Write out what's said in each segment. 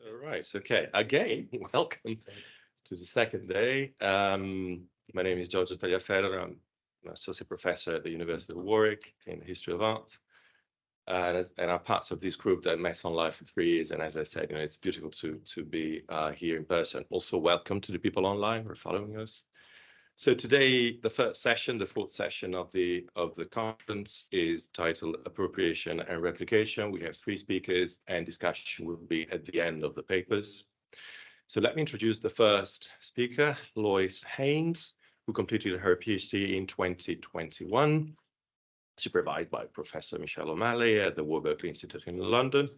All right, okay. Again, welcome to the second day. My name is Giorgio Tagliaferro. I'm an associate professor at the University of Warwick in the history of art. And I'm part of this group that met online for 3 years. And as I said, it's beautiful to be here in person. Also, welcome to the people online who are following us. So today, the first session, the fourth session of the conference is titled Appropriation and Replication. We have 3 speakers and discussion will be at the end of the papers. So let me introduce the first speaker, Lois Haines, who completed her PhD in 2021, supervised by Professor Michelle O'Malley at the Warwick Institute in London,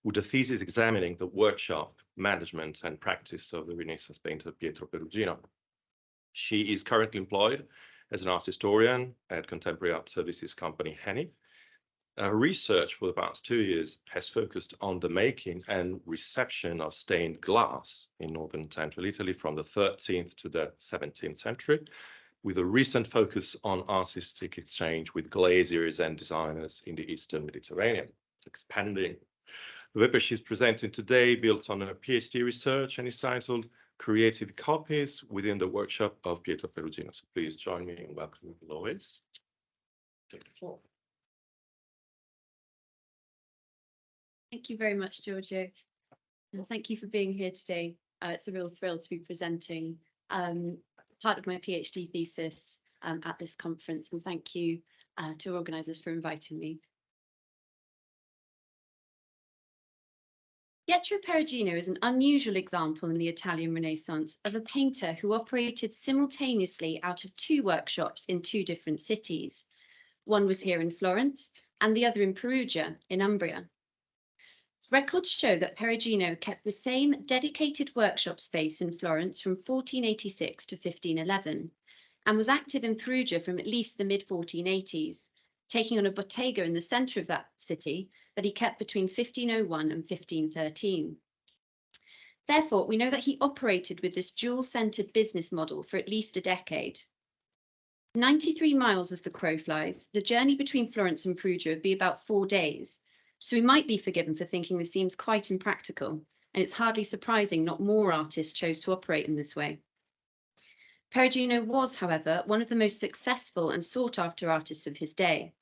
with a thesis examining the workshop, management and practice of the Renaissance painter Pietro Perugino. She is currently employed as an art historian at contemporary art services company NIKI. Her research for the past 2 years has focused on the making and reception of stained glass in northern and central Italy from the 13th to the 17th century, with a recent focus on artistic exchange with glaziers and designers in the Eastern Mediterranean. Expanding. The paper she's presenting today builds on her PhD research and is titled Creative Copies within the workshop of Pietro Perugino. So please join me in welcoming Lois. Take the floor. Thank you very much, Giorgio. And thank you for being here today. It's a real thrill to be presenting part of my PhD thesis at this conference. And thank you to organisers for inviting me. Pietro Perugino is an unusual example in the Italian Renaissance of a painter who operated simultaneously out of 2 workshops in 2 different cities. One was here in Florence and the other in Perugia in Umbria. Records show that Perugino kept the same dedicated workshop space in Florence from 1486 to 1511 and was active in Perugia from at least the mid-1480s, taking on a bottega in the centre of that city that he kept between 1501 and 1513. Therefore, we know that he operated with this dual-centred business model for at least a decade. 93 miles as the crow flies, the journey between Florence and Perugia would be about 4 days, so we might be forgiven for thinking this seems quite impractical, and it's hardly surprising not more artists chose to operate in this way. Perugino was, however, one of the most successful and sought-after artists of his day,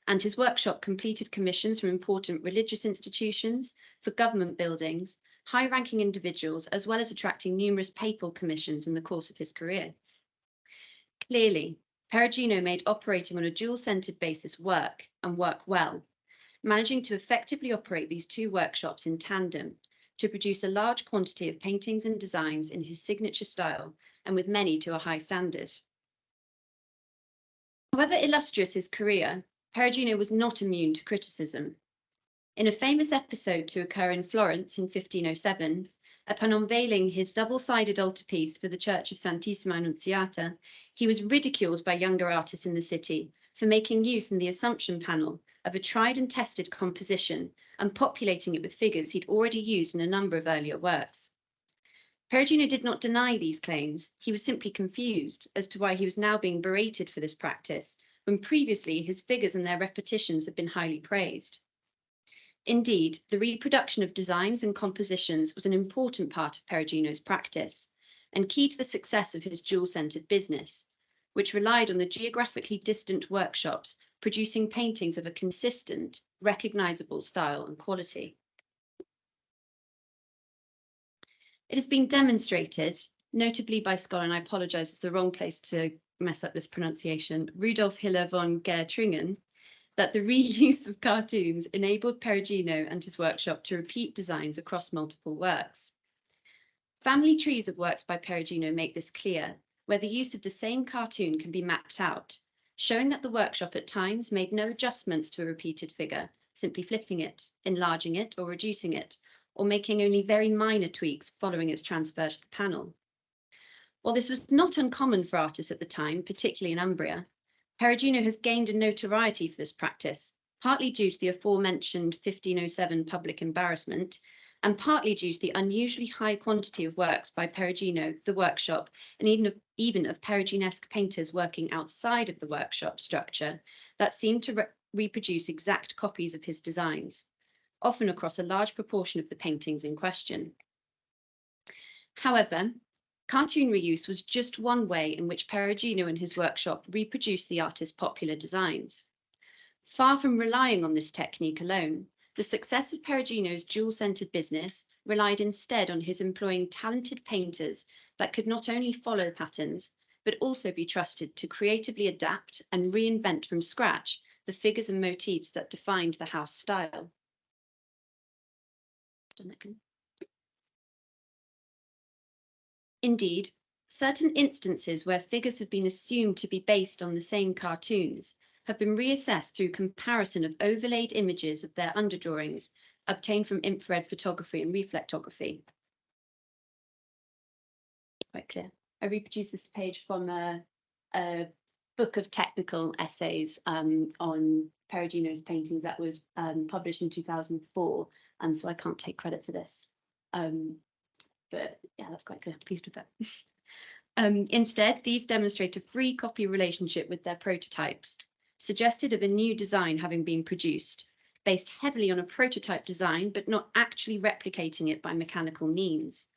and his workshop completed commissions from important religious institutions, for government buildings, high-ranking individuals, as well as attracting numerous papal commissions in the course of his career. Clearly, Perugino made operating on a dual-centred basis work, and work well, managing to effectively operate these 2 workshops in tandem to produce a large quantity of paintings and designs in his signature style, and with many to a high standard. However illustrious his career, Perugino was not immune to criticism. In a famous episode to occur in Florence in 1507, upon unveiling his double-sided altarpiece for the Church of Santissima Annunziata, he was ridiculed by younger artists in the city for making use in the Assumption panel of a tried and tested composition and populating it with figures he'd already used in a number of earlier works. Perugino did not deny these claims. He was simply confused as to why he was now being berated for this practice, when previously his figures and their repetitions had been highly praised. Indeed, the reproduction of designs and compositions was an important part of Perugino's practice, and key to the success of his dual-centred business, which relied on the geographically distant workshops producing paintings of a consistent, recognisable style and quality. It has been demonstrated, notably by scholar, and I apologise, it's the wrong place to mess up this pronunciation, Rudolf Hiller von Gertringen, that the reuse of cartoons enabled Perugino and his workshop to repeat designs across multiple works. Family trees of works by Perugino make this clear, where the use of the same cartoon can be mapped out, showing that the workshop at times made no adjustments to a repeated figure, simply flipping it, enlarging it or reducing it, or making only very minor tweaks following its transfer to the panel. While this was not uncommon for artists at the time, particularly in Umbria, Perugino has gained a notoriety for this practice, partly due to the aforementioned 1507 public embarrassment, and partly due to the unusually high quantity of works by Perugino, the workshop, and even of Peruginesque painters working outside of the workshop structure that seemed to reproduce exact copies of his designs, often across a large proportion of the paintings in question. However, cartoon reuse was just one way in which Perugino and his workshop reproduced the artist's popular designs. Far from relying on this technique alone, the success of Perugino's dual-centered business relied instead on his employing talented painters that could not only follow patterns, but also be trusted to creatively adapt and reinvent from scratch the figures and motifs that defined the house style. Indeed, certain instances where figures have been assumed to be based on the same cartoons have been reassessed through comparison of overlaid images of their underdrawings obtained from infrared photography and reflectography. It's quite clear. I reproduced this page from a book of technical essays on Perugino's paintings that was published in 2004, and so I can't take credit for this. But yeah, that's quite clear. Please refer. Instead, these demonstrate a free copy relationship with their prototypes, suggested of a new design having been produced, based heavily on a prototype design, but not actually replicating it by mechanical means.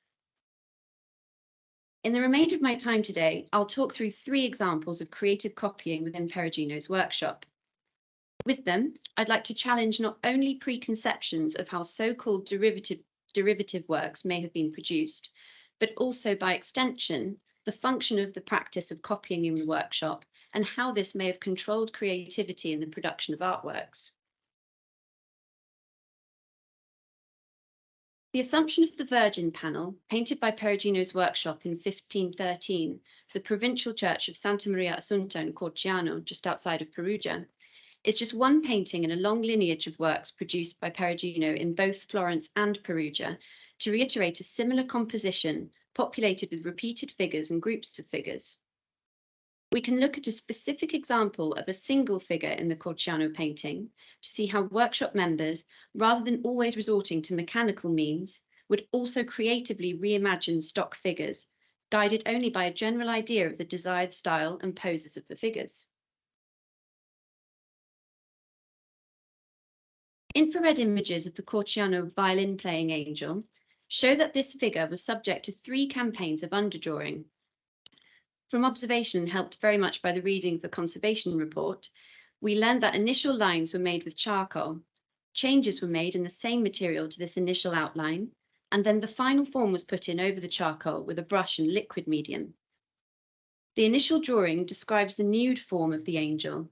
In the remainder of my time today, I'll talk through 3 examples of creative copying within Perugino's workshop. With them, I'd like to challenge not only preconceptions of how so-called derivative works may have been produced, but also by extension, the function of the practice of copying in the workshop and how this may have controlled creativity in the production of artworks. The Assumption of the Virgin panel, painted by Perugino's workshop in 1513 for the provincial church of Santa Maria Assunta in Corciano, just outside of Perugia, is just one painting in a long lineage of works produced by Perugino in both Florence and Perugia to reiterate a similar composition populated with repeated figures and groups of figures. We can look at a specific example of a single figure in the Corciano painting to see how workshop members, rather than always resorting to mechanical means, would also creatively reimagine stock figures, guided only by a general idea of the desired style and poses of the figures. Infrared images of the Corciano violin-playing angel show that this figure was subject to 3 campaigns of underdrawing. From observation, helped very much by the reading of the conservation report, we learned that initial lines were made with charcoal, changes were made in the same material to this initial outline, and then the final form was put in over the charcoal with a brush and liquid medium. The initial drawing describes the nude form of the angel,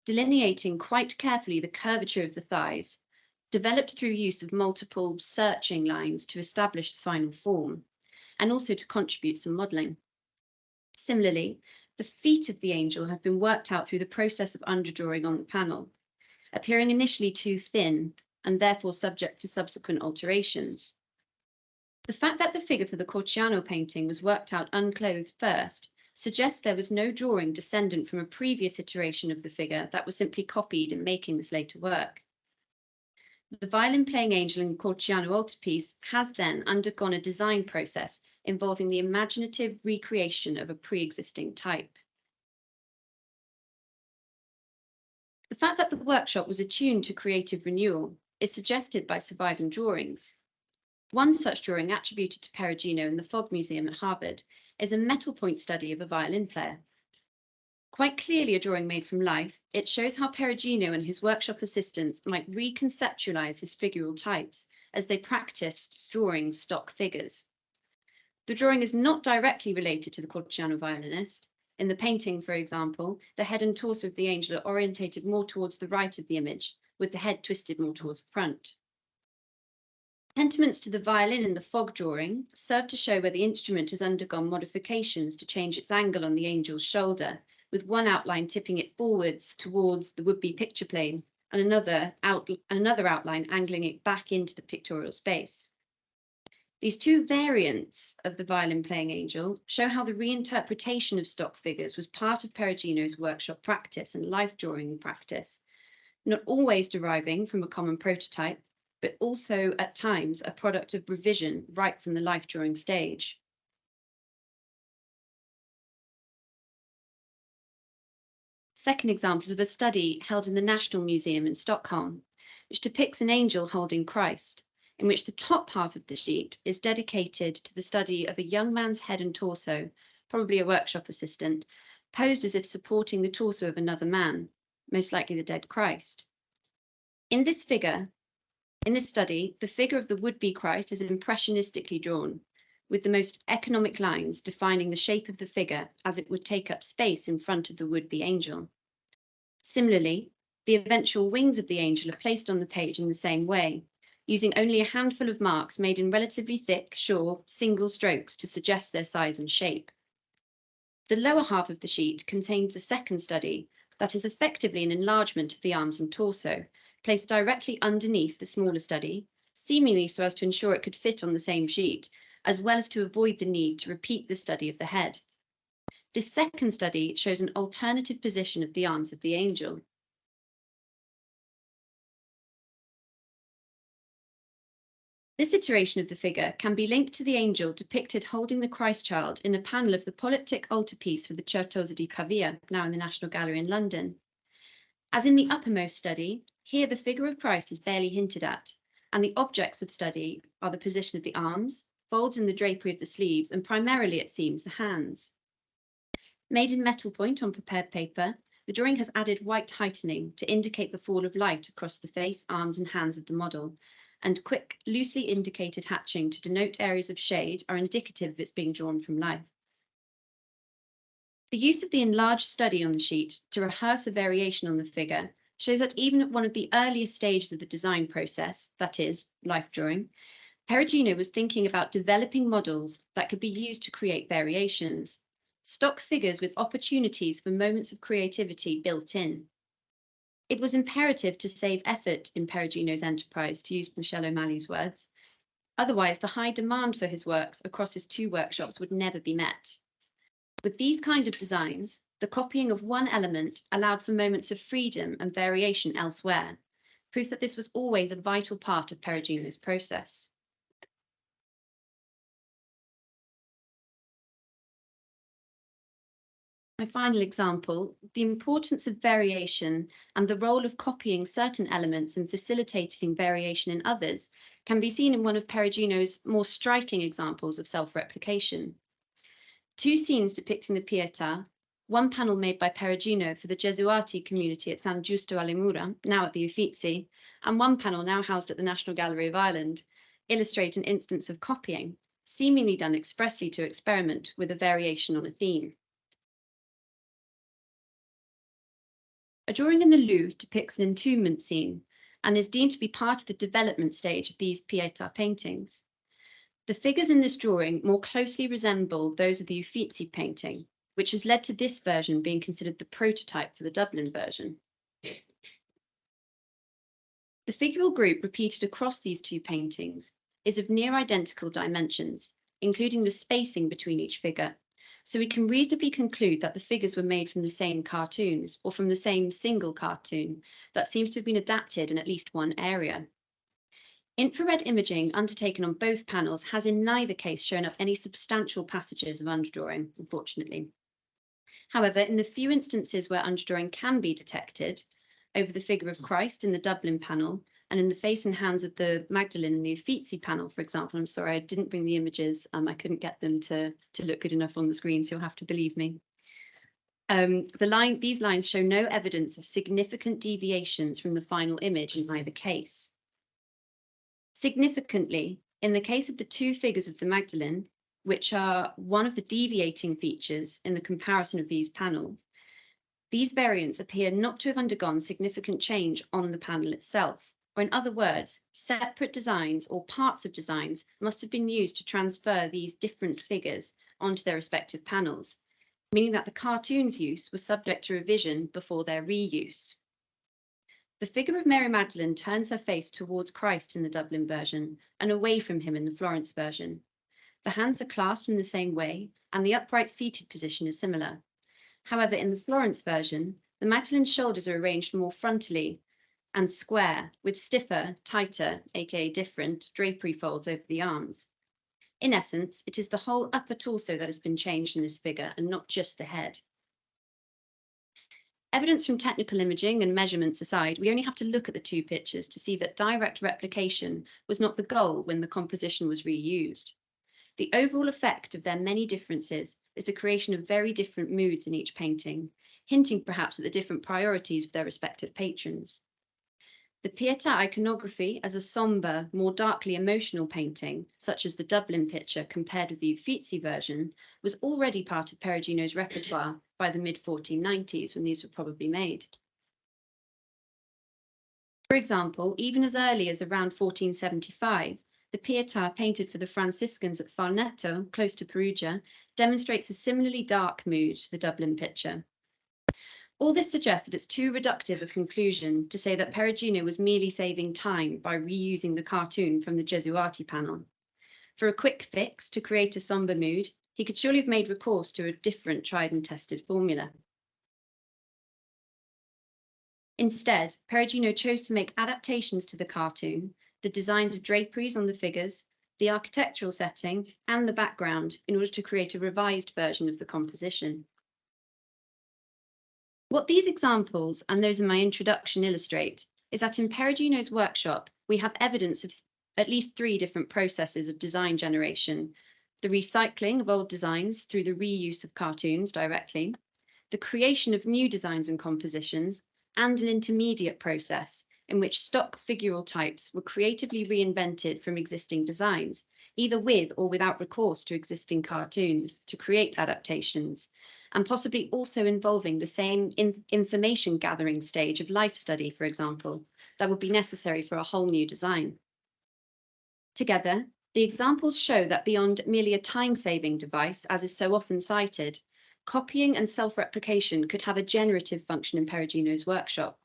delineating quite carefully the curvature of the thighs, developed through use of multiple searching lines to establish the final form, and also to contribute some modelling. Similarly, the feet of the angel have been worked out through the process of underdrawing on the panel, appearing initially too thin and therefore subject to subsequent alterations. The fact that the figure for the Corciano painting was worked out unclothed first suggests there was no drawing descendant from a previous iteration of the figure that was simply copied in making this later work. The violin-playing angel in Corciano altarpiece has then undergone a design process involving the imaginative recreation of a pre-existing type. The fact that the workshop was attuned to creative renewal is suggested by surviving drawings. One such drawing attributed to Perugino in the Fogg Museum at Harvard is a metal point study of a violin player. Quite clearly a drawing made from life, it shows how Perugino and his workshop assistants might reconceptualize his figural types as they practiced drawing stock figures. The drawing is not directly related to the Corciano violinist. In the painting, for example, the head and torso of the angel are orientated more towards the right of the image, with the head twisted more towards the front. Sentiments to the violin in the Fogg drawing serve to show where the instrument has undergone modifications to change its angle on the angel's shoulder, with one outline tipping it forwards towards the would-be picture plane and another outline angling it back into the pictorial space. These 2 variants of the violin-playing angel show how the reinterpretation of stock figures was part of Perugino's workshop practice and life drawing practice, not always deriving from a common prototype, but also at times a product of revision right from the life drawing stage. Second example is of a study held in the National Museum in Stockholm, which depicts an angel holding Christ, in which the top half of the sheet is dedicated to the study of a young man's head and torso, probably a workshop assistant, posed as if supporting the torso of another man, most likely the dead Christ. In this study, the figure of the would-be Christ is impressionistically drawn, with the most economic lines defining the shape of the figure as it would take up space in front of the would-be angel. Similarly, the eventual wings of the angel are placed on the page in the same way, using only a handful of marks made in relatively thick, sure, single strokes to suggest their size and shape. The lower half of the sheet contains a second study that is effectively an enlargement of the arms and torso, placed directly underneath the smaller study, seemingly so as to ensure it could fit on the same sheet, as well as to avoid the need to repeat the study of the head. This second study shows an alternative position of the arms of the angel. This iteration of the figure can be linked to the angel depicted holding the Christ child in a panel of the polyptych altarpiece for the Certosa di Pavia, now in the National Gallery in London. As in the uppermost study, here the figure of Christ is barely hinted at, and the objects of study are the position of the arms, folds in the drapery of the sleeves, and primarily, it seems, the hands. Made in metal point on prepared paper, the drawing has added white heightening to indicate the fall of light across the face, arms, and hands of the model, and quick, loosely indicated hatching to denote areas of shade are indicative of its being drawn from life. The use of the enlarged study on the sheet to rehearse a variation on the figure shows that even at one of the earliest stages of the design process, that is, life drawing, Perugino was thinking about developing models that could be used to create variations, stock figures with opportunities for moments of creativity built in. It was imperative to save effort in Perugino's enterprise, to use Michel O'Malley's words. Otherwise, the high demand for his works across his two workshops would never be met. With these kind of designs, the copying of one element allowed for moments of freedom and variation elsewhere, proof that this was always a vital part of Perugino's process. My final example, the importance of variation and the role of copying certain elements and facilitating variation in others can be seen in one of Perugino's more striking examples of self-replication. Two scenes depicting the Pietà, one panel made by Perugino for the Gesuati community at San Giusto alle Mura, now at the Uffizi, and one panel now housed at the National Gallery of Ireland, illustrate an instance of copying, seemingly done expressly to experiment with a variation on a theme. A drawing in the Louvre depicts an entombment scene and is deemed to be part of the development stage of these Pietà paintings. The figures in this drawing more closely resemble those of the Uffizi painting, which has led to this version being considered the prototype for the Dublin version. The figural group repeated across these two paintings is of near identical dimensions, including the spacing between each figure, so we can reasonably conclude that the figures were made from the same cartoons or from the same single cartoon that seems to have been adapted in at least one area. Infrared imaging undertaken on both panels has in neither case shown up any substantial passages of underdrawing, unfortunately. However, in the few instances where underdrawing can be detected, over the figure of Christ in the Dublin panel, and in the face and hands of the Magdalene in the Uffizi panel, for example. I'm sorry, I didn't bring the images. I couldn't get them to look good enough on the screen, so you'll have to believe me. These lines show no evidence of significant deviations from the final image in either case. Significantly, in the case of the two figures of the Magdalene, which are one of the deviating features in the comparison of these panels, these variants appear not to have undergone significant change on the panel itself, or in other words, separate designs or parts of designs must have been used to transfer these different figures onto their respective panels, meaning that the cartoon's use was subject to revision before their reuse. The figure of Mary Magdalene turns her face towards Christ in the Dublin version and away from him in the Florence version. The hands are clasped in the same way, and the upright seated position is similar. However, in the Florence version, the Magdalene's shoulders are arranged more frontally and square, with stiffer, tighter, aka different, drapery folds over the arms. In essence, it is the whole upper torso that has been changed in this figure and not just the head. Evidence from technical imaging and measurements aside, we only have to look at the two pictures to see that direct replication was not the goal when the composition was reused. The overall effect of their many differences is the creation of very different moods in each painting, hinting perhaps at the different priorities of their respective patrons. The Pietà iconography as a sombre, more darkly emotional painting, such as the Dublin picture compared with the Uffizi version, was already part of Perugino's repertoire by the mid-1490s when these were probably made. For example, even as early as around 1475, the Pietà painted for the Franciscans at Farneto, close to Perugia, demonstrates a similarly dark mood to the Dublin picture. All this suggests that it's too reductive a conclusion to say that Perugino was merely saving time by reusing the cartoon from the Gesuati panel. For a quick fix to create a sombre mood, he could surely have made recourse to a different tried and tested formula. Instead, Perugino chose to make adaptations to the cartoon, the designs of draperies on the figures, the architectural setting, and the background in order to create a revised version of the composition. What these examples and those in my introduction illustrate is that in Perugino's workshop, we have evidence of at least 3 different processes of design generation: the recycling of old designs through the reuse of cartoons directly, the creation of new designs and compositions, and an intermediate process in which stock figural types were creatively reinvented from existing designs, either with or without recourse to existing cartoons to create adaptations, and possibly also involving the same information gathering stage of life study, for example, that would be necessary for a whole new design. Together, the examples show that beyond merely a time-saving device, as is so often cited, copying and self-replication could have a generative function in Perugino's workshop.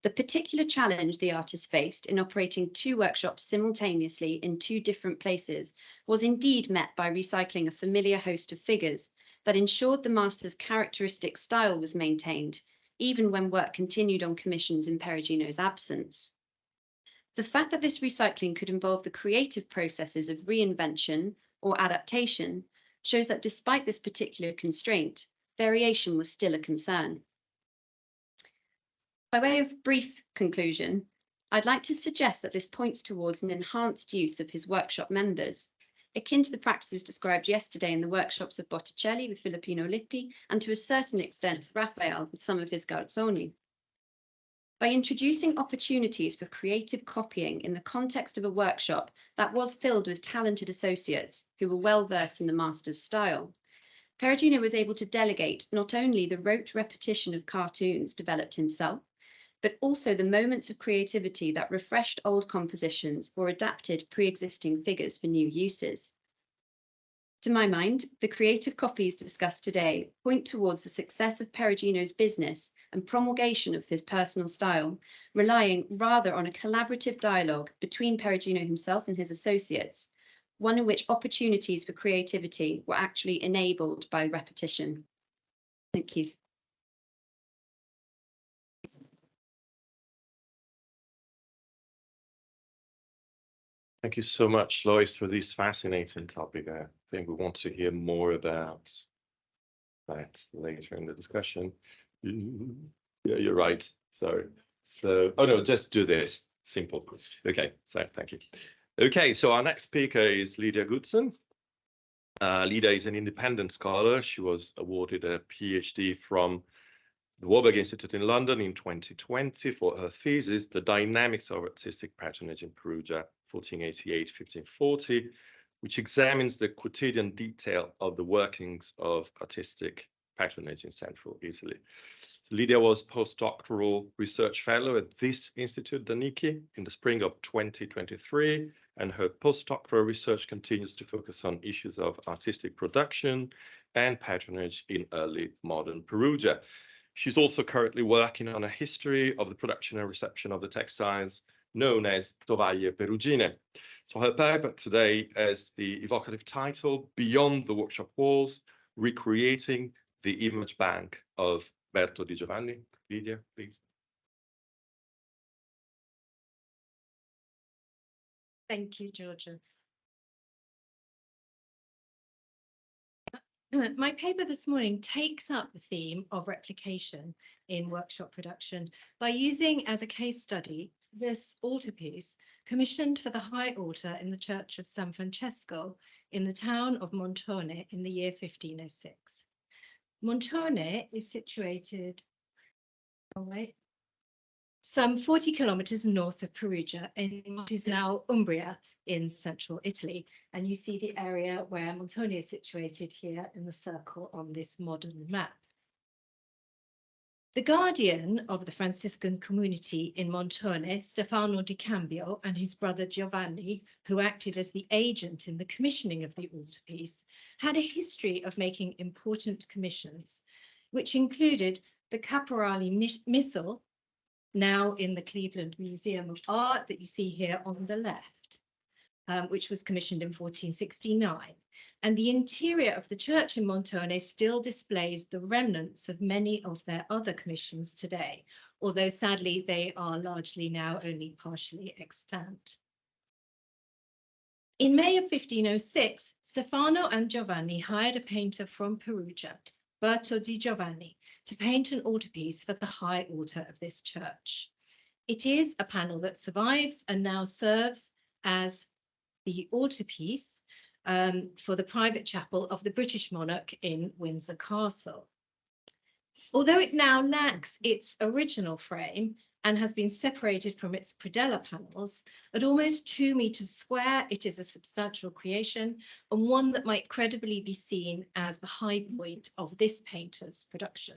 The particular challenge the artist faced in operating 2 workshops simultaneously in 2 different places was indeed met by recycling a familiar host of figures that ensured the master's characteristic style was maintained, even when work continued on commissions in Perugino's absence. The fact that this recycling could involve the creative processes of reinvention or adaptation shows that despite this particular constraint, variation was still a concern. By way of brief conclusion, I'd like to suggest that this points towards an enhanced use of his workshop members, akin to the practices described yesterday in the workshops of Botticelli with Filippino Lippi, and to a certain extent Raphael with some of his Garzoni. By introducing opportunities for creative copying in the context of a workshop that was filled with talented associates who were well versed in the master's style, Perugino was able to delegate not only the rote repetition of cartoons developed himself, but also the moments of creativity that refreshed old compositions or adapted pre-existing figures for new uses. To my mind, the creative copies discussed today point towards the success of Perugino's business and promulgation of his personal style, relying rather on a collaborative dialogue between Perugino himself and his associates, one in which opportunities for creativity were actually enabled by repetition. Thank you. Thank you so much, Lois, for this fascinating topic. I think we want to hear more about that later in the discussion. Yeah, you're right. Sorry. So, oh no, just do this. Simple. Okay, so thank you. Okay, so our next speaker is Lydia Goodson. Lydia is an independent scholar. She was awarded a PhD from the Warwick Institute in London in 2020 for her thesis, The Dynamics of Artistic Patronage in Perugia, 1488-1540, which examines the quotidian detail of the workings of artistic patronage in central Italy. So Lydia was postdoctoral research fellow at this institute, the NIKI, in the spring of 2023, and her postdoctoral research continues to focus on issues of artistic production and patronage in early modern Perugia. She's also currently working on a history of the production and reception of the textiles known as tovaglie perugine. So her paper today has the evocative title, Beyond the Workshop Walls, Recreating the Image Bank of Berto di Giovanni. Lydia, please. Thank you, Giorgio. My paper this morning takes up the theme of replication in workshop production by using as a case study this altarpiece commissioned for the high altar in the Church of San Francesco in the town of Montone in the year 1506. Montone is situated some 40 kilometers north of Perugia in what is now Umbria in central Italy. And you see the area where Montone is situated here in the circle on this modern map. The guardian of the Franciscan community in Montone, Stefano di Cambio, and his brother Giovanni, who acted as the agent in the commissioning of the altarpiece, had a history of making important commissions, which included the Caporali Missal, now in the Cleveland Museum of Art that you see here on the left, which was commissioned in 1469. And the interior of the church in Montone still displays the remnants of many of their other commissions today, although sadly they are largely now only partially extant. In May of 1506, Stefano and Giovanni hired a painter from Perugia, Berto di Giovanni, to paint an altarpiece for the high altar of this church. It is a panel that survives and now serves as the altarpiece for the private chapel of the British monarch in Windsor Castle. Although it now lacks its original frame and has been separated from its predella panels, at almost 2 meters square, it is a substantial creation and one that might credibly be seen as the high point of this painter's production.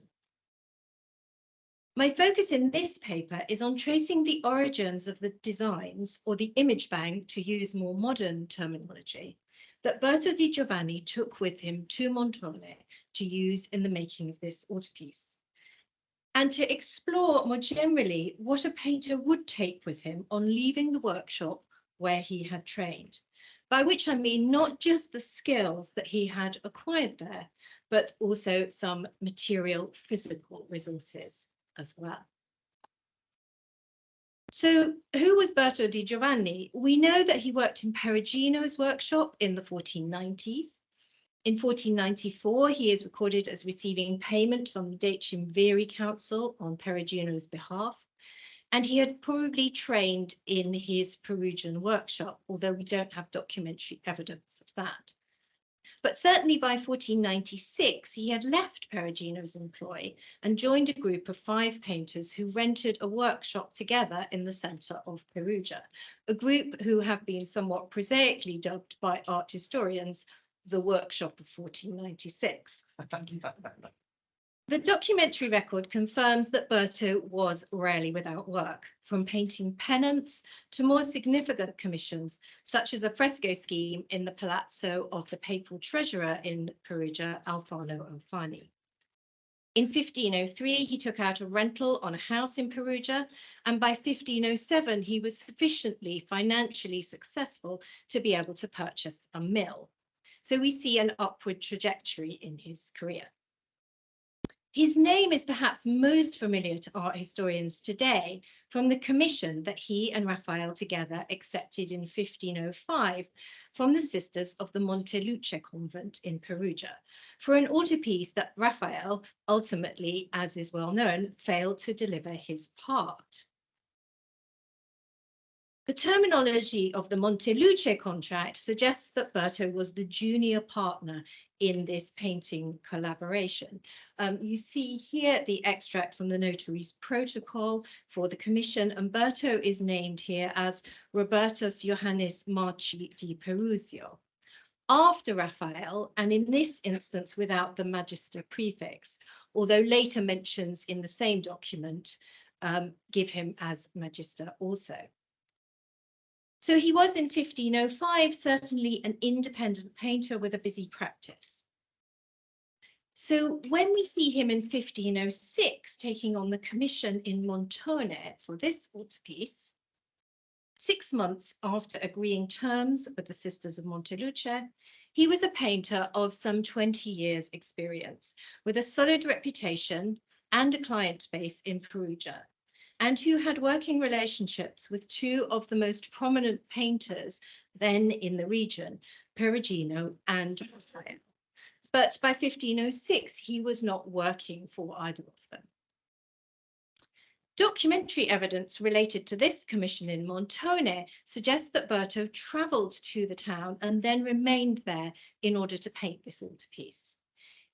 My focus in this paper is on tracing the origins of the designs, or the image bank to use more modern terminology, that Berto di Giovanni took with him to Montone to use in the making of this altarpiece, and to explore more generally what a painter would take with him on leaving the workshop where he had trained, by which I mean not just the skills that he had acquired there, but also some material physical resources as well. So who was Berto di Giovanni? We know that he worked in Perugino's workshop in the 1490s. In 1494, he is recorded as receiving payment from the Decemviri Council on Perugino's behalf, and he had probably trained in his Perugian workshop, although we don't have documentary evidence of that. But certainly by 1496, he had left Perugino's employ and joined a group of 5 painters who rented a workshop together in the centre of Perugia, a group who have been somewhat prosaically dubbed by art historians the Workshop of 1496. The documentary record confirms that Berto was rarely without work, from painting pennants to more significant commissions, such as a fresco scheme in the palazzo of the papal treasurer in Perugia, Alfano Alfani. In 1503, he took out a rental on a house in Perugia, and by 1507, he was sufficiently financially successful to be able to purchase a mill. So we see an upward trajectory in his career. His name is perhaps most familiar to art historians today from the commission that he and Raphael together accepted in 1505 from the sisters of the Monteluce convent in Perugia for an altarpiece that Raphael ultimately, as is well known, failed to deliver his part. The terminology of the Monteluce contract suggests that Berto was the junior partner in this painting collaboration. You see here the extract from the notary's protocol for the commission, and Berto is named here as Robertus Johannes Marci di Peruzio. After Raphael, and in this instance without the magister prefix, although later mentions in the same document give him as magister also. So he was in 1505 certainly an independent painter with a busy practice. So when we see him in 1506 taking on the commission in Montone for this altarpiece, 6 months after agreeing terms with the Sisters of Monteluce, he was a painter of some 20 years' experience, with a solid reputation and a client base in Perugia, and who had working relationships with 2 of the most prominent painters then in the region, Perugino and Raphael. But by 1506, he was not working for either of them. Documentary evidence related to this commission in Montone suggests that Berto travelled to the town and then remained there in order to paint this altarpiece.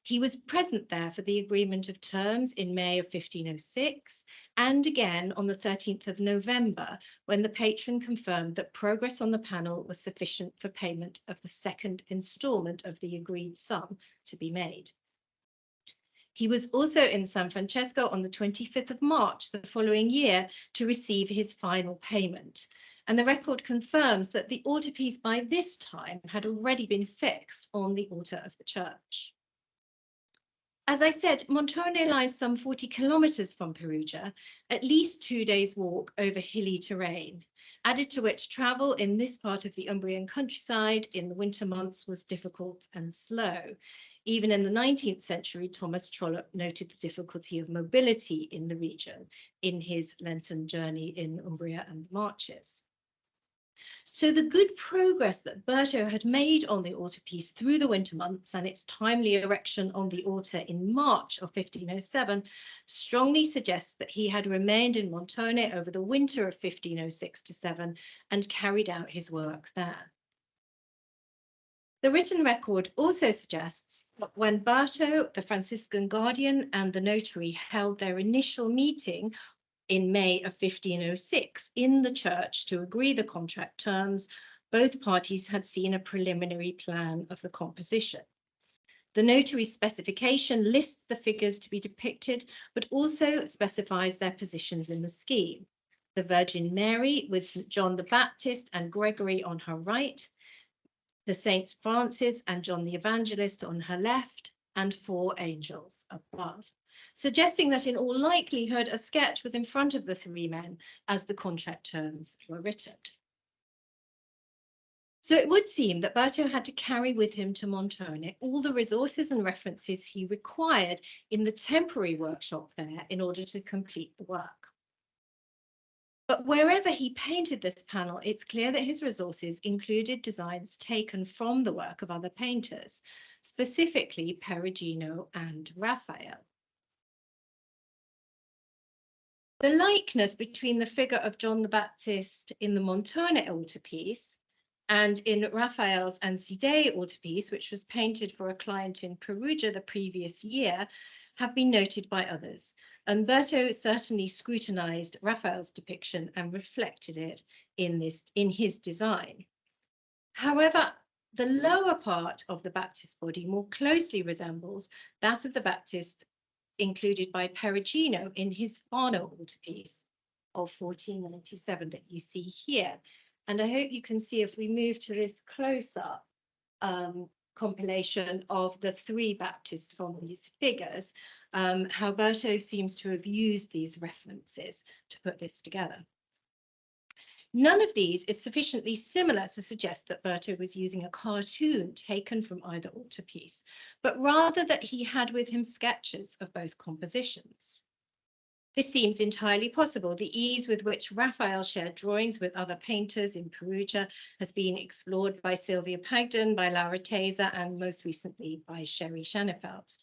He was present there for the agreement of terms in May of 1506, and again on the 13th of November, when the patron confirmed that progress on the panel was sufficient for payment of the second instalment of the agreed sum to be made. He was also in San Francesco on the 25th of March the following year to receive his final payment. And the record confirms that the altarpiece by this time had already been fixed on the altar of the church. As I said, Montone lies some 40 kilometres from Perugia, at least 2 days' walk over hilly terrain, added to which travel in this part of the Umbrian countryside in the winter months was difficult and slow. Even in the 19th century, Thomas Trollope noted the difficulty of mobility in the region in his Lenten journey in Umbria and Marches. So the good progress that Berto had made on the altarpiece through the winter months and its timely erection on the altar in March of 1507 strongly suggests that he had remained in Montone over the winter of 1506-7 and carried out his work there. The written record also suggests that when Berto, the Franciscan guardian, and the notary held their initial meeting in May of 1506 in the church to agree the contract terms, both parties had seen a preliminary plan of the composition. The notary's specification lists the figures to be depicted, but also specifies their positions in the scheme. The Virgin Mary with St. John the Baptist and Gregory on her right, the Saints Francis and John the Evangelist on her left, and 4 angels above, suggesting that in all likelihood a sketch was in front of the 3 men as the contract terms were written. So it would seem that Berto had to carry with him to Montone all the resources and references he required in the temporary workshop there in order to complete the work. But wherever he painted this panel, it's clear that his resources included designs taken from the work of other painters, specifically Perugino and Raphael. The likeness between the figure of John the Baptist in the Montone altarpiece and in Raphael's Ansidei altarpiece, which was painted for a client in Perugia the previous year, have been noted by others. And Berto certainly scrutinized Raphael's depiction and reflected it in his design. However, the lower part of the Baptist body more closely resembles that of the Baptist included by Perugino in his Fano altarpiece of 1497 that you see here. And I hope you can see, if we move to this close-up compilation of the 3 Baptists from these figures, how Berto seems to have used these references to put this together. None of these is sufficiently similar to suggest that Berto was using a cartoon taken from either altarpiece, but rather that he had with him sketches of both compositions. This seems entirely possible. The ease with which Raphael shared drawings with other painters in Perugia has been explored by Sylvia Pagden, by Laura Taser, and most recently by Sherry Schanefeld.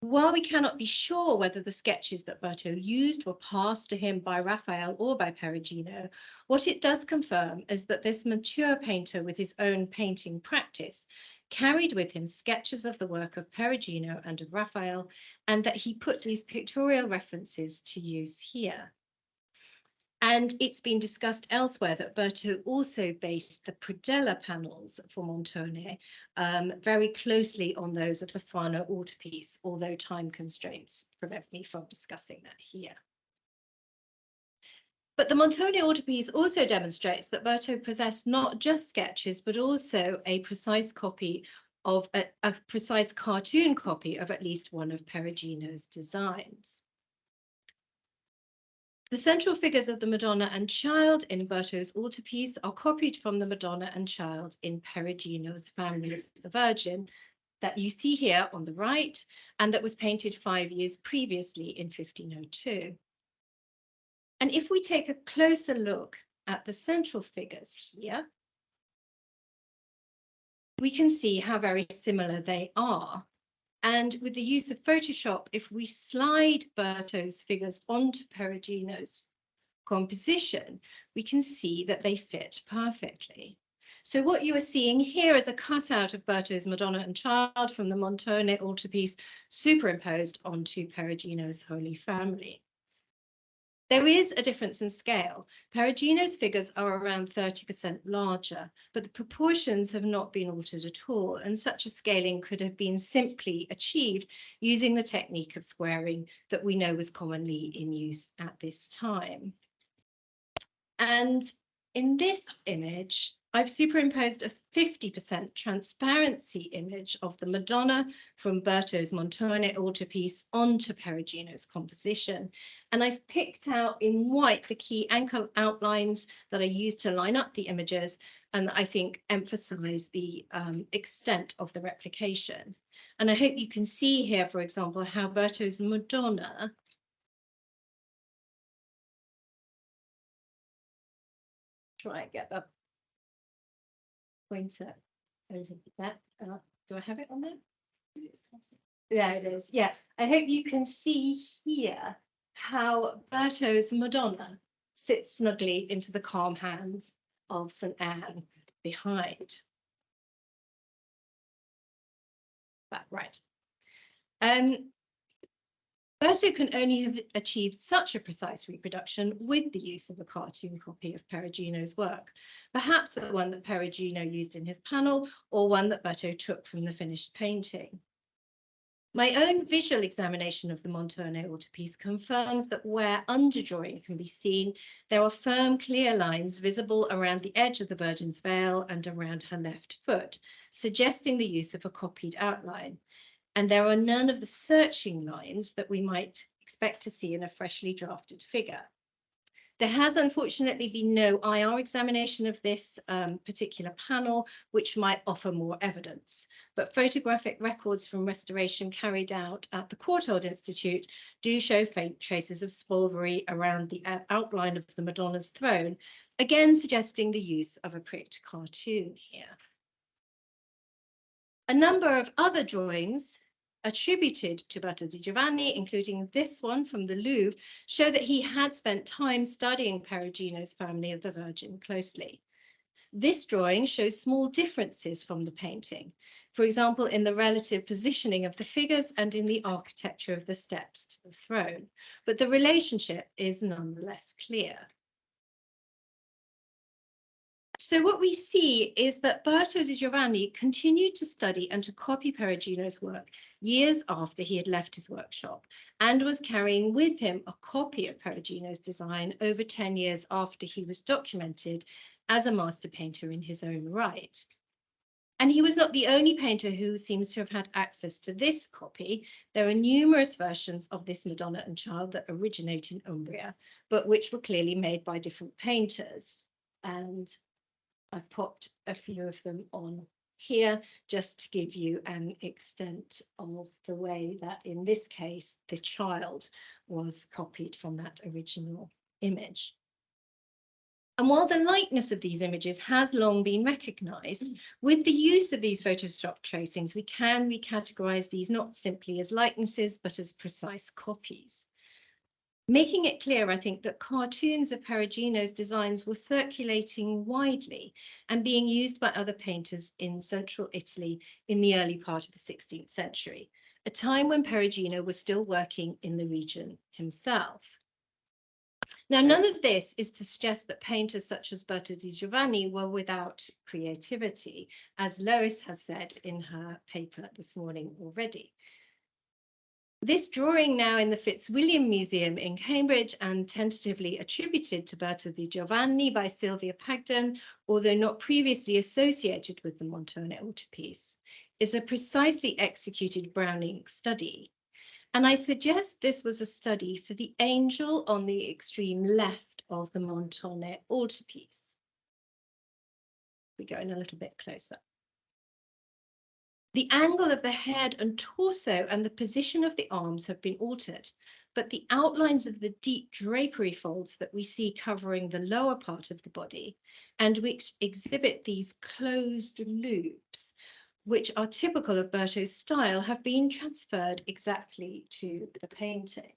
While we cannot be sure whether the sketches that Berto used were passed to him by Raphael or by Perugino, what it does confirm is that this mature painter with his own painting practice carried with him sketches of the work of Perugino and of Raphael, and that he put these pictorial references to use here. And it's been discussed elsewhere that Berto also based the predella panels for Montone very closely on those of the Fano altarpiece, although time constraints prevent me from discussing that here. But the Montone altarpiece also demonstrates that Berto possessed not just sketches, but also a precise copy of a precise cartoon copy of at least one of Perugino's designs. The central figures of the Madonna and Child in Berto's altarpiece are copied from the Madonna and Child in Perugino's Family of the Virgin that you see here on the right, and that was painted 5 years previously in 1502. And if we take a closer look at the central figures here, we can see how very similar they are. And with the use of Photoshop, if we slide Berto's figures onto Perugino's composition, we can see that they fit perfectly. So what you are seeing here is a cutout of Berto's Madonna and Child from the Montone altarpiece superimposed onto Perugino's Holy Family. There is a difference in scale. Perugino's figures are around 30% larger, but the proportions have not been altered at all, and such a scaling could have been simply achieved using the technique of squaring that we know was commonly in use at this time. And in this image, I've superimposed a 50% transparency image of the Madonna from Berto's Montone altarpiece onto Perugino's composition. And I've picked out in white the key anchor outlines that are used to line up the images and that I think emphasize the extent of the replication. And I hope you can see here, for example, how Berto's Madonna try and get the pointer over that. Do I have it on there? There it is. Yeah, I hope you can see here how Berto's Madonna sits snugly into the calm hands of St. Anne behind. But, right. Berto can only have achieved such a precise reproduction with the use of a cartoon copy of Perugino's work, perhaps the one that Perugino used in his panel or one that Berto took from the finished painting. My own visual examination of the Montone altarpiece confirms that where underdrawing can be seen, there are firm, clear lines visible around the edge of the Virgin's veil and around her left foot, suggesting the use of a copied outline. And there are none of the searching lines that we might expect to see in a freshly drafted figure. There has unfortunately been no IR examination of this particular panel, which might offer more evidence, but photographic records from restoration carried out at the Courtauld Institute do show faint traces of spolvery around the outline of the Madonna's throne, again suggesting the use of a pricked cartoon here. A number of other drawings attributed to Berto di Giovanni, including this one from the Louvre, show that he had spent time studying Perugino's family of the Virgin closely. This drawing shows small differences from the painting, for example, in the relative positioning of the figures and in the architecture of the steps to the throne, but the relationship is nonetheless clear. So what we see is that Berto di Giovanni continued to study and to copy Perugino's work years after he had left his workshop and was carrying with him a copy of Perugino's design over 10 years after he was documented as a master painter in his own right. And he was not the only painter who seems to have had access to this copy. There are numerous versions of this Madonna and Child that originate in Umbria, but which were clearly made by different painters. And I've popped a few of them on here just to give you an extent of the way that in this case the child was copied from that original image. And while the likeness of these images has long been recognised, with the use of these Photoshop tracings, we can recategorise these not simply as likenesses, but as precise copies. Making it clear, I think, that cartoons of Perugino's designs were circulating widely and being used by other painters in central Italy in the early part of the 16th century, a time when Perugino was still working in the region himself. Now, none of this is to suggest that painters such as Berto di Giovanni were without creativity, as Lois has said in her paper this morning already. This drawing now in the Fitzwilliam Museum in Cambridge and tentatively attributed to Berto di Giovanni by Sylvia Pagden, although not previously associated with the Montone altarpiece, is a precisely executed Browning study. And I suggest this was a study for the angel on the extreme left of the Montone altarpiece. We go in a little bit closer. The angle of the head and torso and the position of the arms have been altered, but the outlines of the deep drapery folds that we see covering the lower part of the body and which exhibit these closed loops which are typical of Berto's style, have been transferred exactly to the painting.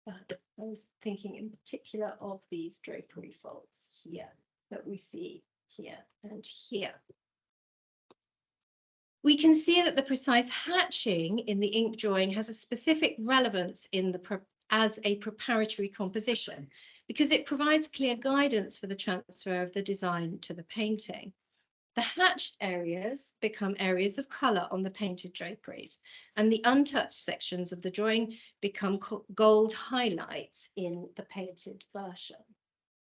I was thinking in particular of these drapery folds here that we see here and here. We can see that the precise hatching in the ink drawing has a specific relevance in as a preparatory composition, because it provides clear guidance for the transfer of the design to the painting. The hatched areas become areas of colour on the painted draperies, and the untouched sections of the drawing become gold highlights in the painted version.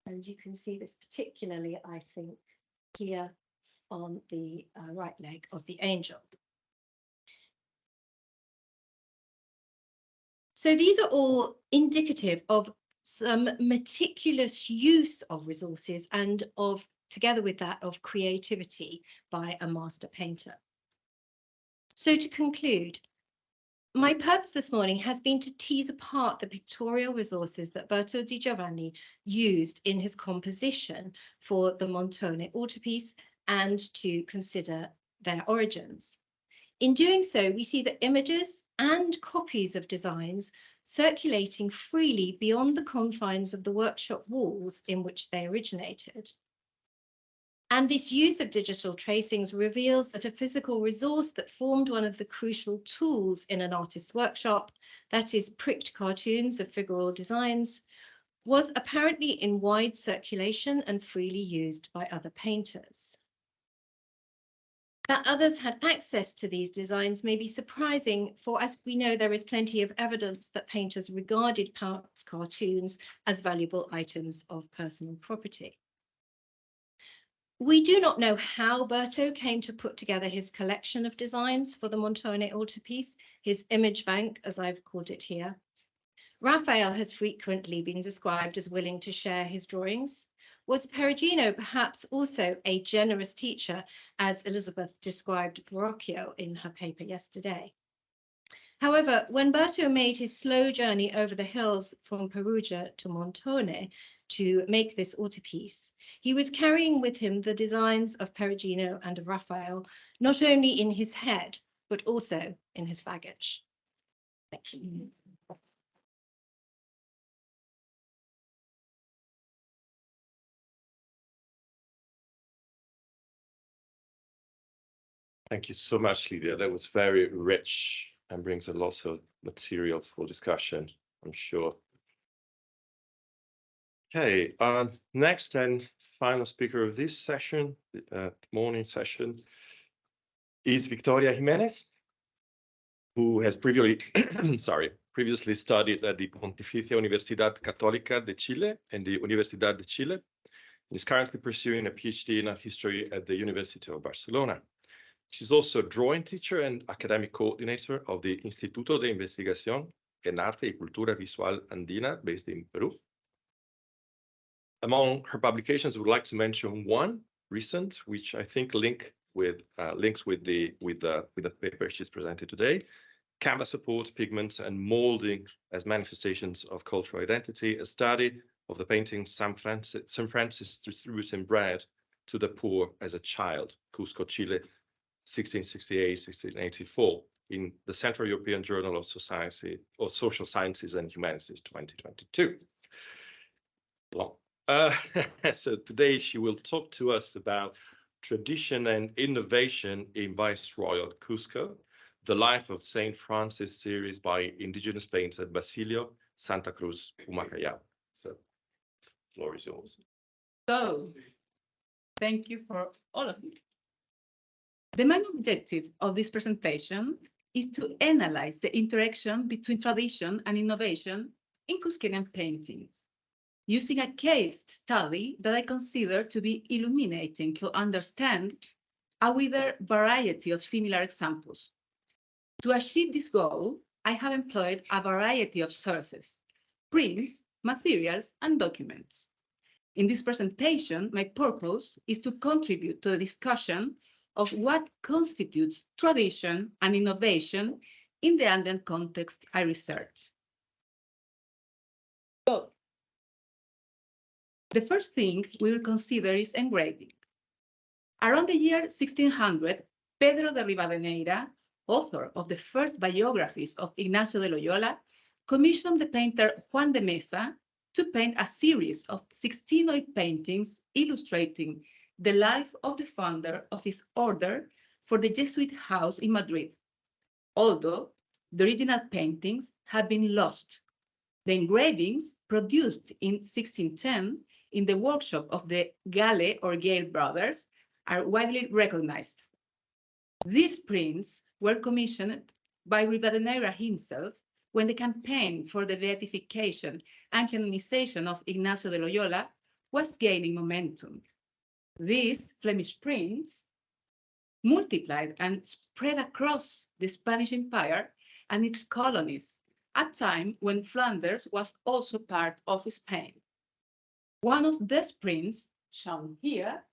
And you can see this particularly, I think, here on the right leg of the angel. So these are all indicative of some meticulous use of resources and of, together with that, of creativity by a master painter. So to conclude, my purpose this morning has been to tease apart the pictorial resources that Berto di Giovanni used in his composition for the Montone altarpiece and to consider their origins. In doing so, we see that images and copies of designs circulating freely beyond the confines of the workshop walls in which they originated. And this use of digital tracings reveals that a physical resource that formed one of the crucial tools in an artist's workshop, that is, pricked cartoons of figural designs, was apparently in wide circulation and freely used by other painters. That others had access to these designs may be surprising, for as we know, there is plenty of evidence that painters regarded Park's cartoons as valuable items of personal property. We do not know how Berto came to put together his collection of designs for the Montone altarpiece, his image bank, as I've called it here. Raphael has frequently been described as willing to share his drawings. Was Perugino perhaps also a generous teacher, as Elizabeth described Verrocchio in her paper yesterday? However, when Berto made his slow journey over the hills from Perugia to Montone to make this altarpiece, he was carrying with him the designs of Perugino and of Raphael, not only in his head, but also in his baggage. Thank you. Thank you so much, Lydia. That was very rich and brings a lot of material for discussion, I'm sure. Okay, next and final speaker of this session, morning session, is Victoria Jiménez, who has previously studied at the Pontificia Universidad Católica de Chile and the Universidad de Chile, and is currently pursuing a PhD in art history at the University of Barcelona. She's also a drawing teacher and academic coordinator of the Instituto de Investigación en Arte y Cultura Visual Andina, based in Peru. Among her publications, I would like to mention one recent, which I think links with the paper she's presented today: Canvas Support, Pigment, and Molding as Manifestations of Cultural Identity, a study of the painting St. Francis Distributing Bread to the Poor as a Child, Cusco, Chile, 1668-1684, in the Central European Journal of Society or Social Sciences and Humanities, 2022. So today she will talk to us about tradition and innovation in Viceroyal Cusco, the Life of St. Francis series by Indigenous painter Basilio Santa Cruz Pumacallao. So, the floor is yours. So, thank you for all of you. The main objective of this presentation is to analyze the interaction between tradition and innovation in Cusqueñan painting, using a case study that I consider to be illuminating to understand a wider variety of similar examples. To achieve this goal, I have employed a variety of sources, prints, materials, and documents. In this presentation, my purpose is to contribute to the discussion of what constitutes tradition and innovation in the Andean context I research. So, the first thing we will consider is engraving. Around the year 1600, Pedro de Rivadeneira, author of the first biographies of Ignacio de Loyola, commissioned the painter Juan de Mesa to paint a series of 16 oil paintings illustrating the life of the founder of his order for the Jesuit house in Madrid. Although the original paintings have been lost, the engravings produced in 1610 in the workshop of the Gale or Gale brothers are widely recognized. These prints were commissioned by Rivadeneira himself when the campaign for the beatification and canonization of Ignacio de Loyola was gaining momentum. These Flemish prints multiplied and spread across the Spanish Empire and its colonies, at a time when Flanders was also part of Spain. One of these prints, shown here,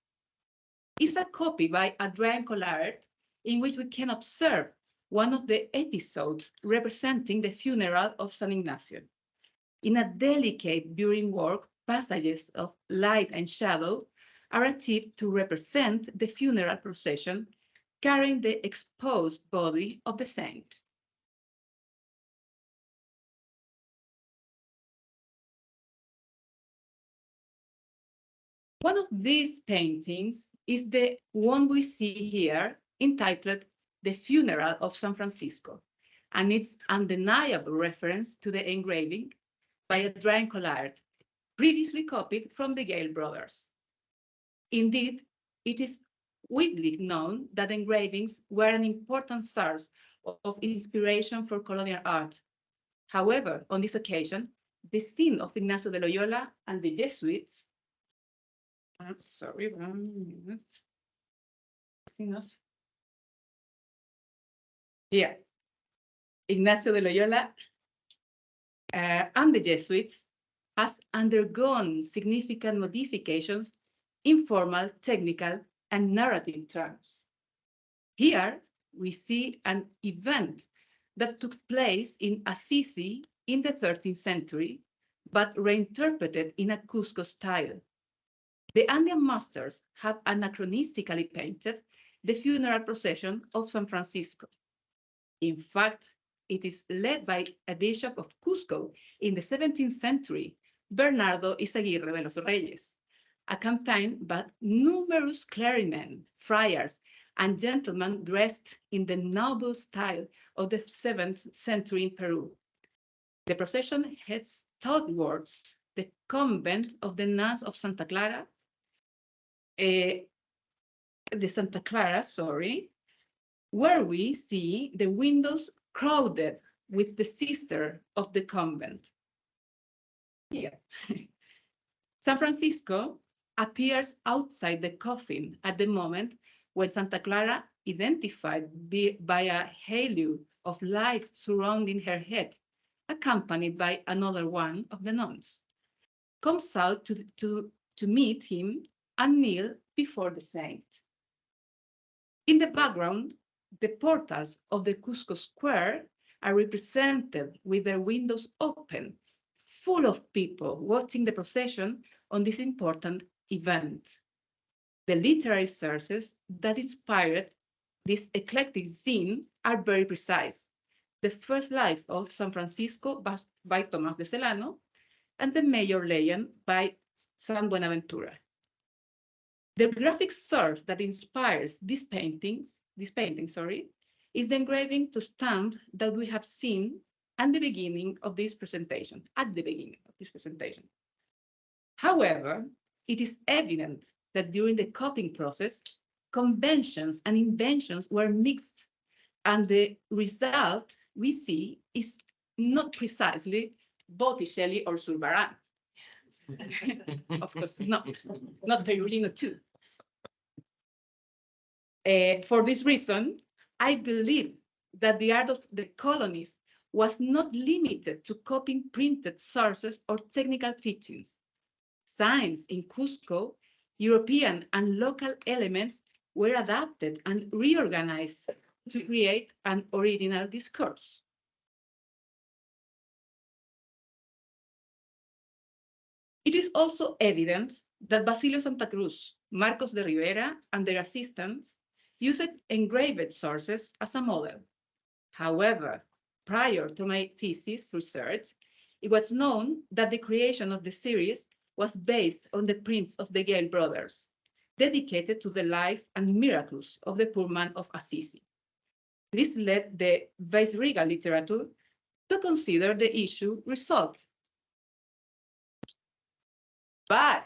is a copy by Adrien Collard, in which we can observe one of the episodes representing the funeral of San Ignacio. In a delicate during work, passages of light and shadow are achieved to represent the funeral procession carrying the exposed body of the saint. One of these paintings is the one we see here, entitled The Funeral of San Francisco, and its undeniable reference to the engraving by Adrien Collard, previously copied from the Gale brothers. Indeed, it is widely known that engravings were an important source of inspiration for colonial art. However, on this occasion, the scene of Ignacio de Loyola and the Jesuits, sorry, 1 minute. That's enough. Yeah, Ignacio de Loyola and the Jesuits has undergone significant modifications in formal, technical, and narrative terms. Here, we see an event that took place in Assisi in the 13th century, but reinterpreted in a Cusco style. The Andean masters have anachronistically painted the funeral procession of San Francisco. In fact, it is led by a bishop of Cusco in the 17th century, Bernardo Izaguirre de los Reyes, accompanied by numerous clergymen, friars, and gentlemen dressed in the noble style of the 7th century in Peru. The procession heads towards the convent of the nuns of Santa Clara, where we see the windows crowded with the sister of the convent. Here. San Francisco appears outside the coffin at the moment when Santa Clara, identified by a halo of light surrounding her head, accompanied by another one of the nuns, comes out to meet him and kneel before the saint. In the background, the portals of the Cusco Square are represented with their windows open, full of people watching the procession on this important event. The literary sources that inspired this eclectic scene are very precise. The first life of San Francisco by Tomás de Celano, and the Major Legend by San Buenaventura. The graphic source that inspires this painting, is the engraving to stamp that we have seen at the beginning of this presentation, However, it is evident that during the copying process, conventions and inventions were mixed, and the result we see is not precisely Botticelli or Zurbarán. Of course not Perugino too. For this reason, I believe that the art of the colonies was not limited to copying printed sources or technical teachings. Signs in Cusco, European and local elements were adapted and reorganized to create an original discourse. It is also evident that Basilio Santa Cruz, Marcos de Rivera, and their assistants used engraved sources as a model. However, prior to my thesis research, it was known that the creation of the series was based on the prints of the Gale brothers, dedicated to the life and miracles of the poor man of Assisi. This led the Viceroyal literature to consider the issue resolved. But,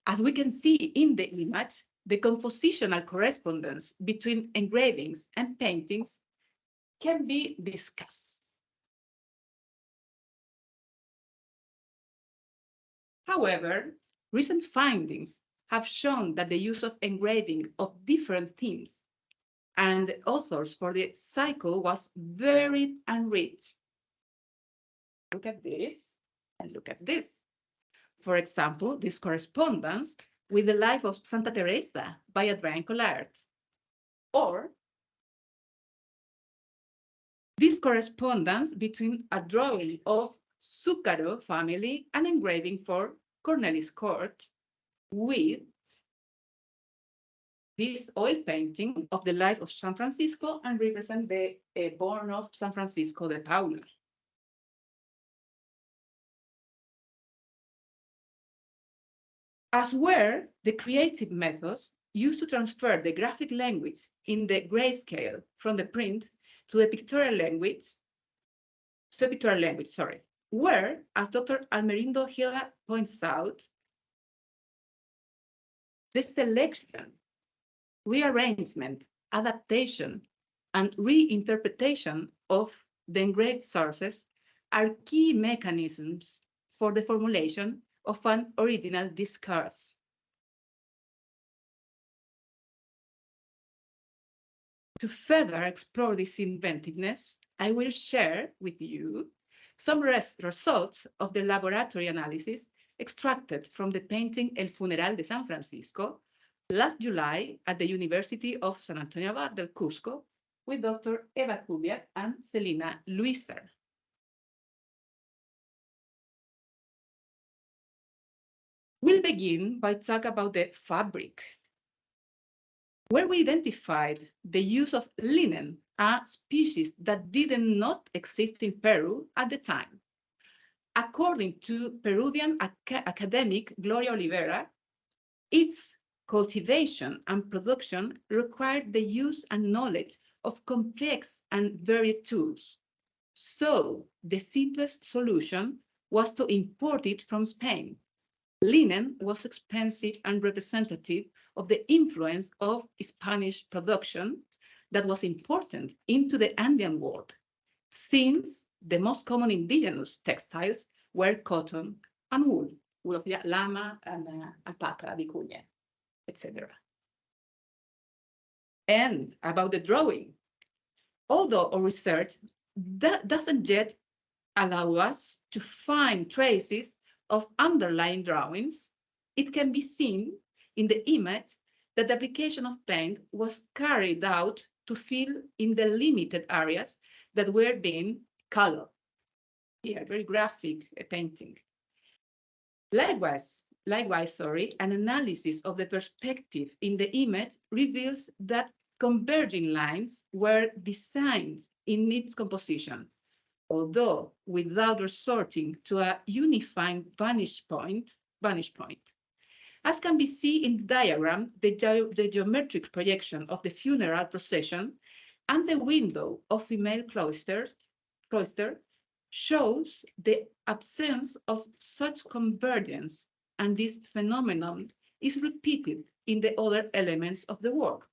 as we can see in the image, the compositional correspondence between engravings and paintings can be discussed. However, recent findings have shown that the use of engraving of different themes and the authors for the cycle was varied and rich. Look at this and look at this. For example, this correspondence with the life of Santa Teresa by Adrien Collard, or this correspondence between a drawing of Zuccaro family and engraving for Cornelis Court with this oil painting of the life of San Francisco and represent the born of San Francisco de Paula. As were the creative methods used to transfer the graphic language in the grayscale from the print to the pictorial language, where, as Dr. Almerindo Gilda points out, the selection, rearrangement, adaptation, and reinterpretation of the engraved sources are key mechanisms for the formulation of an original discourse. To further explore this inventiveness, I will share with you some results of the laboratory analysis extracted from the painting El Funeral de San Francisco last July at the University of San Antonio Abad del Cusco with Dr. Eva Kubiak and Selina Luiser. We'll begin by talking about the fabric, where we identified the use of linen, a species that did not exist in Peru at the time. According to Peruvian academic Gloria Olivera, its cultivation and production required the use and knowledge of complex and varied tools. So the simplest solution was to import it from Spain. Linen was expensive and representative of the influence of Spanish production that was important into the Andean world, since the most common indigenous textiles were cotton and wool of llama and alpaca, vicuña, etc. And about the drawing, although our research doesn't yet allow us to find traces of underlying drawings, it can be seen in the image that the application of paint was carried out to fill in the limited areas that were being colored. Here, very graphic painting. Likewise, an analysis of the perspective in the image reveals that converging lines were designed in its composition, although without resorting to a unifying vantage point. As can be seen in the diagram, the geometric projection of the funeral procession and the window of female cloister shows the absence of such convergence, and this phenomenon is repeated in the other elements of the work,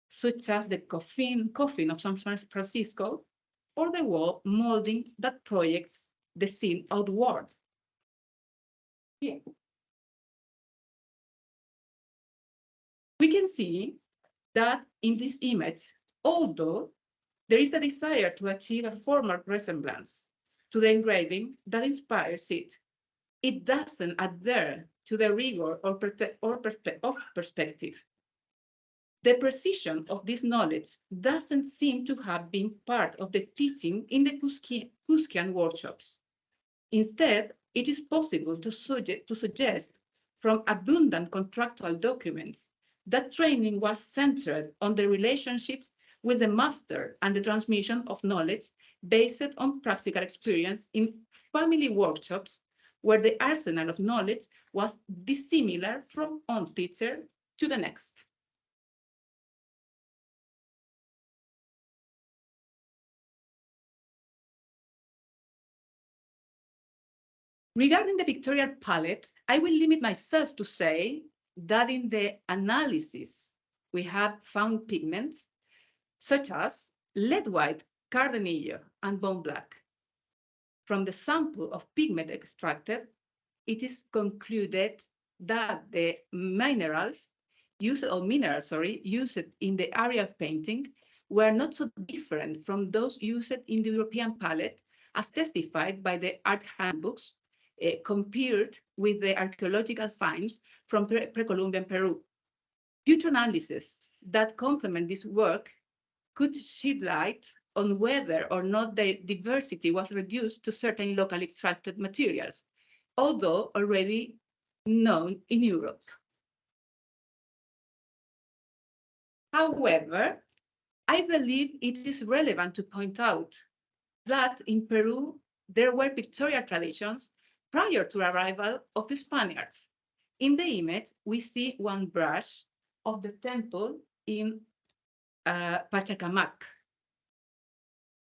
such as the coffin of San Francisco or the wall molding that projects the scene outward. Here. We can see that in this image, although there is a desire to achieve a formal resemblance to the engraving that inspires it, it doesn't adhere to the rigor of perspective. The precision of this knowledge doesn't seem to have been part of the teaching in the Cuscan workshops. Instead, it is possible to suggest from abundant contractual documents that training was centered on the relationships with the master and the transmission of knowledge based on practical experience in family workshops, where the arsenal of knowledge was dissimilar from one teacher to the next. Regarding the pictorial palette, I will limit myself to say that in the analysis, we have found pigments such as lead white, cardenillo, and bone black. From the sample of pigment extracted, it is concluded that the minerals used in the area of painting were not so different from those used in the European palette, as testified by the art handbooks, compared with the archaeological finds from pre-Columbian Peru. Future analysis that complement this work could shed light on whether or not the diversity was reduced to certain locally extracted materials, although already known in Europe. However, I believe it is relevant to point out that in Peru, there were pictorial traditions prior to the arrival of the Spaniards. In the image, we see one brush of the temple in Pachacamac,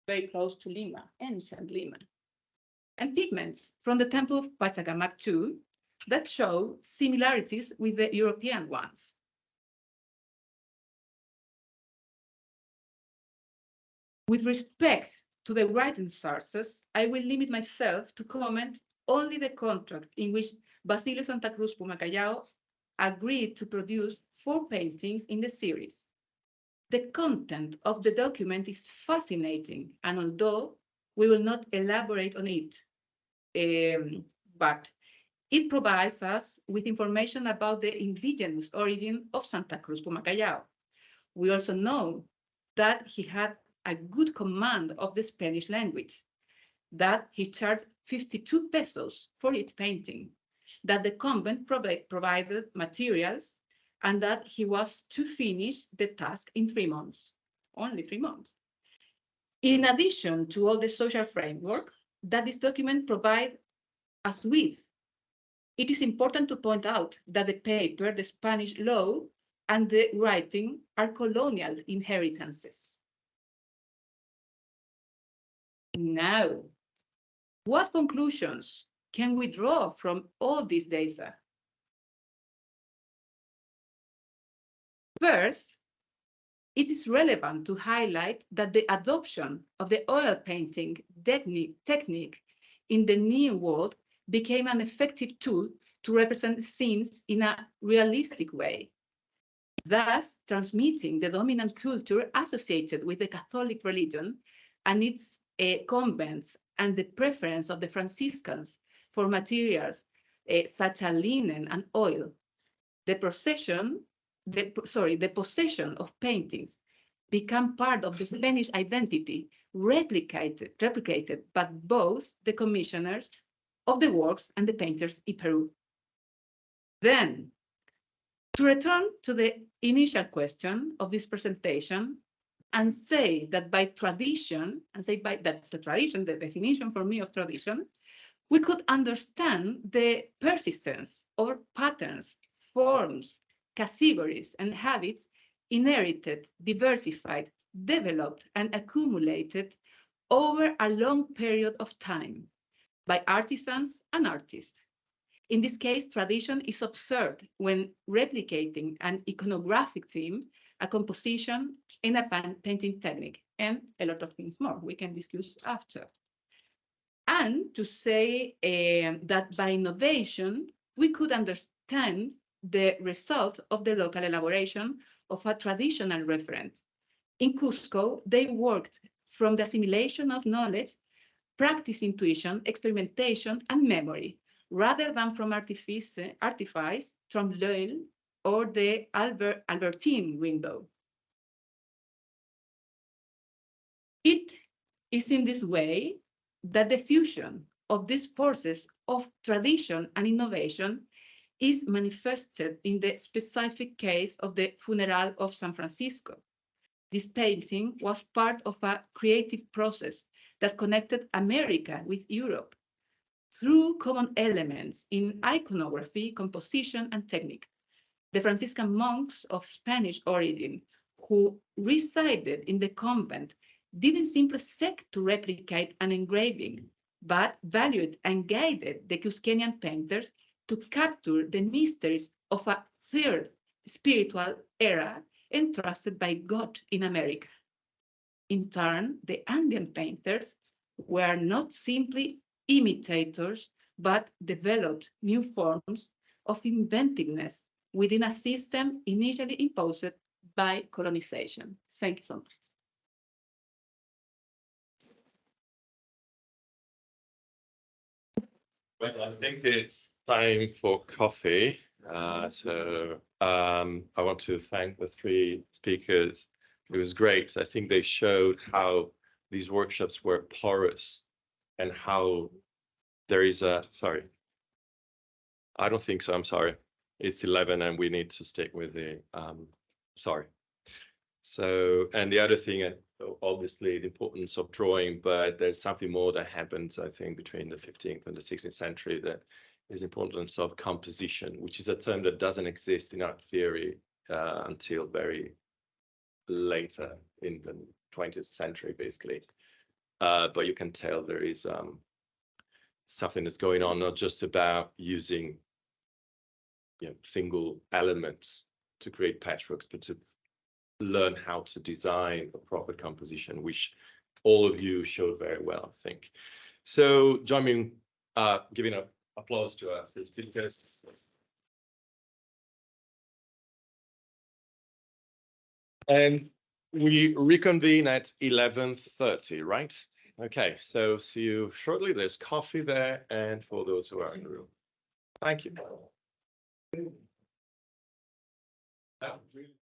very close to Lima, ancient Lima, and pigments from the temple of Pachacamac too, that show similarities with the European ones. With respect to the writing sources, I will limit myself to comment only the contract in which Basilio Santa Cruz Pumacallao agreed to produce 4 paintings in the series. The content of the document is fascinating, and although we will not elaborate on it, but it provides us with information about the indigenous origin of Santa Cruz Pumacallao. We also know that he had a good command of the Spanish language, that he charged 52 pesos for each painting, that the convent provided materials, and that he was to finish the task in 3 months, only 3 months. In addition to all the social framework that this document provides us with, it is important to point out that the paper, the Spanish law, and the writing are colonial inheritances. Now, what conclusions can we draw from all this data? First, it is relevant to highlight that the adoption of the oil painting technique in the New World became an effective tool to represent scenes in a realistic way, thus transmitting the dominant culture associated with the Catholic religion and its convents, and the preference of the Franciscans for materials such as linen and oil. The possession of paintings became part of the Spanish identity, replicated by both the commissioners of the works and the painters in Peru. Then, to return to the initial question of this presentation, and say that by tradition, the definition for me of tradition, we could understand the persistence or patterns, forms, categories, and habits inherited, diversified, developed, and accumulated over a long period of time by artisans and artists. In this case, tradition is observed when replicating an iconographic theme, a composition, in a painting technique, and a lot of things more we can discuss after. And to say that by innovation, we could understand the result of the local elaboration of a traditional referent. In Cusco, they worked from the assimilation of knowledge, practice intuition, experimentation, and memory, rather than from artifice, from l'œil, or the Albertine window. It is in this way that the fusion of these forces of tradition and innovation is manifested in the specific case of the Funeral of San Francisco. This painting was part of a creative process that connected America with Europe through common elements in iconography, composition, and technique. The Franciscan monks of Spanish origin who resided in the convent didn't simply seek to replicate an engraving, but valued and guided the Cuscanian painters to capture the mysteries of a third spiritual era entrusted by God in America. In turn, the Andean painters were not simply imitators, but developed new forms of inventiveness within a system initially imposed by colonization. Thank you so much. Well, I think it's time for coffee. I want to thank the three speakers. It was great. I think they showed how these workshops were porous and how there is a, sorry. I don't think so, I'm sorry. It's 11 and we need to stick with the, sorry. So, and the other thing, obviously the importance of drawing, but there's something more that happens, I think, between the 15th and the 16th century that is importance of composition, which is a term that doesn't exist in art theory until very later in the 20th century, basically. But you can tell there is something that's going on, not just about using single elements to create patchworks, but to learn how to design a proper composition, which all of you showed very well, I think. So join me in giving an applause to our three speakers. And we reconvene at 11:30, right? Okay, so see you shortly. There's coffee there, and for those who are in the room. Thank you. That was really